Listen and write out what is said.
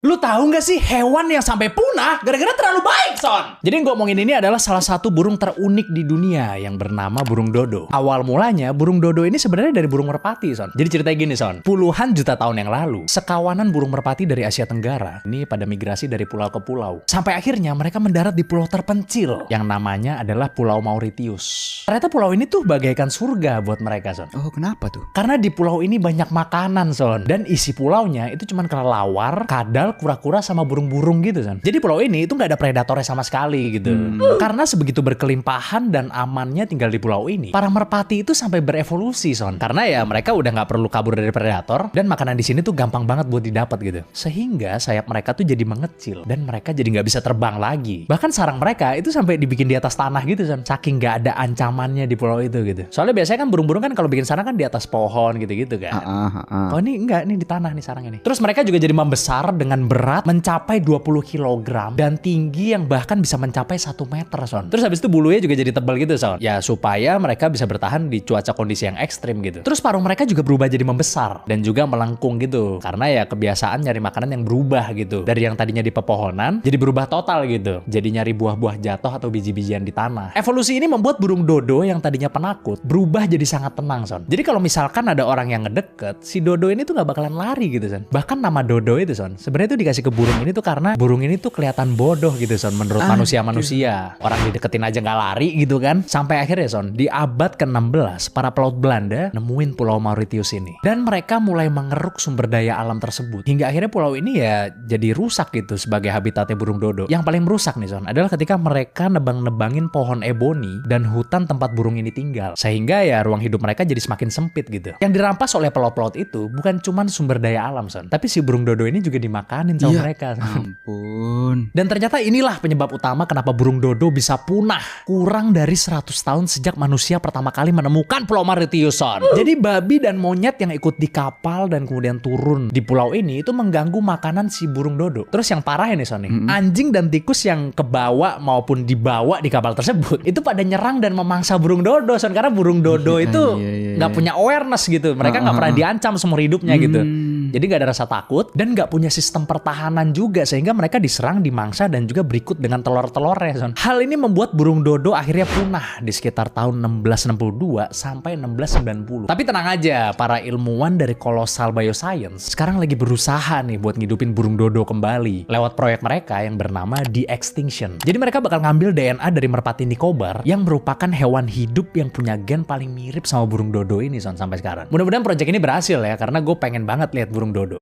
Lu tahu nggak sih hewan yang sampai punah gara-gara terlalu baik, Son? Jadi yang gue omongin ini adalah salah satu burung terunik di dunia yang bernama burung dodo. Awal mulanya burung dodo ini sebenarnya dari burung merpati, Son. Jadi ceritanya gini, Son. Puluhan juta tahun yang lalu, sekawanan burung merpati dari Asia Tenggara ini pada migrasi dari pulau ke pulau. Sampai akhirnya mereka mendarat di pulau terpencil yang namanya adalah Pulau Mauritius. Ternyata pulau ini tuh bagaikan surga buat mereka, Son. Oh, kenapa tuh? Karena di pulau ini banyak makanan, Son. Dan isi pulaunya itu cuman kelelawar, kadal, kura-kura, sama burung-burung gitu, Son. Jadi pulau ini itu nggak ada predatornya sama sekali gitu. Karena sebegitu berkelimpahan dan amannya tinggal di pulau ini, para merpati itu sampai berevolusi, Son. Karena ya mereka udah nggak perlu kabur dari predator dan makanan di sini tuh gampang banget buat didapat gitu. Sehingga sayap mereka tuh jadi mengecil dan mereka jadi nggak bisa terbang lagi. Bahkan sarang mereka itu sampai dibikin di atas tanah gitu, Son. Saking nggak ada ancamannya di pulau itu gitu. Soalnya biasanya kan burung-burung kan kalau bikin sarang kan di atas pohon gitu-gitu kan. Oh ini enggak, ini di tanah nih sarangnya nih. Terus mereka juga jadi membesar dengan berat mencapai 20 kg dan tinggi yang bahkan bisa mencapai 1 meter, Son. Terus habis itu bulunya juga jadi tebal gitu, Son. Ya supaya mereka bisa bertahan di cuaca kondisi yang ekstrim gitu. Terus paruh mereka juga berubah jadi membesar dan juga melengkung gitu. Karena ya kebiasaan nyari makanan yang berubah gitu. Dari yang tadinya di pepohonan jadi berubah total gitu. Jadi nyari buah-buah jatuh atau biji-bijian di tanah. Evolusi ini membuat burung dodo yang tadinya penakut berubah jadi sangat tenang, Son. Jadi kalau misalkan ada orang yang ngedeket, si dodo ini tuh gak bakalan lari gitu, Son. Bahkan nama dodo itu, Son, sebenarnya tuh dikasih ke burung ini tuh karena burung ini tuh kelihatan bodoh gitu, Son, menurut manusia-manusia. Orang dideketin aja gak lari gitu kan. Sampai akhirnya, Son, di abad ke-16 para pelaut Belanda nemuin Pulau Mauritius ini. Dan mereka mulai mengeruk sumber daya alam tersebut. Hingga akhirnya pulau ini ya jadi rusak gitu sebagai habitatnya burung dodo. Yang paling merusak nih, Son, adalah ketika mereka nebang-nebangin pohon eboni dan hutan tempat burung ini tinggal. Sehingga ya ruang hidup mereka jadi semakin sempit gitu. Yang dirampas oleh pelaut-pelaut itu bukan cuman sumber daya alam, Son, tapi si burung dodo ini juga dimakanin sama mereka, Son. Ampun. Dan ternyata inilah penyebab utama kenapa burung dodo bisa punah kurang dari 100 tahun sejak manusia pertama kali menemukan Pulau Mauritius, Son. Jadi babi dan monyet yang ikut di kapal dan kemudian turun di pulau ini itu mengganggu makanan si burung dodo. Terus yang parah ini, Son, anjing dan tikus yang kebawa maupun dibawa di kapal tersebut itu pada nyerang dan memangsa burung dodo, Son. Karena burung dodo itu nggak punya awareness gitu. Mereka nggak pernah diancam seumur hidupnya gitu. Jadi nggak ada rasa takut dan nggak punya sistem pertahanan juga sehingga mereka diserang, dimangsa dan juga berikut dengan telur-telurnya, Son. Hal ini membuat burung dodo akhirnya punah di sekitar tahun 1662 sampai 1690. Tapi tenang aja, para ilmuwan dari Colossal Bioscience sekarang lagi berusaha nih buat ngidupin burung dodo kembali lewat proyek mereka yang bernama De-Extinction. Jadi mereka bakal ngambil DNA dari merpati Nicobar yang merupakan hewan hidup yang punya gen paling mirip sama burung dodo ini, Son, sampai sekarang. Mudah-mudahan proyek ini berhasil ya, karena gue pengen banget lihat burung dodo.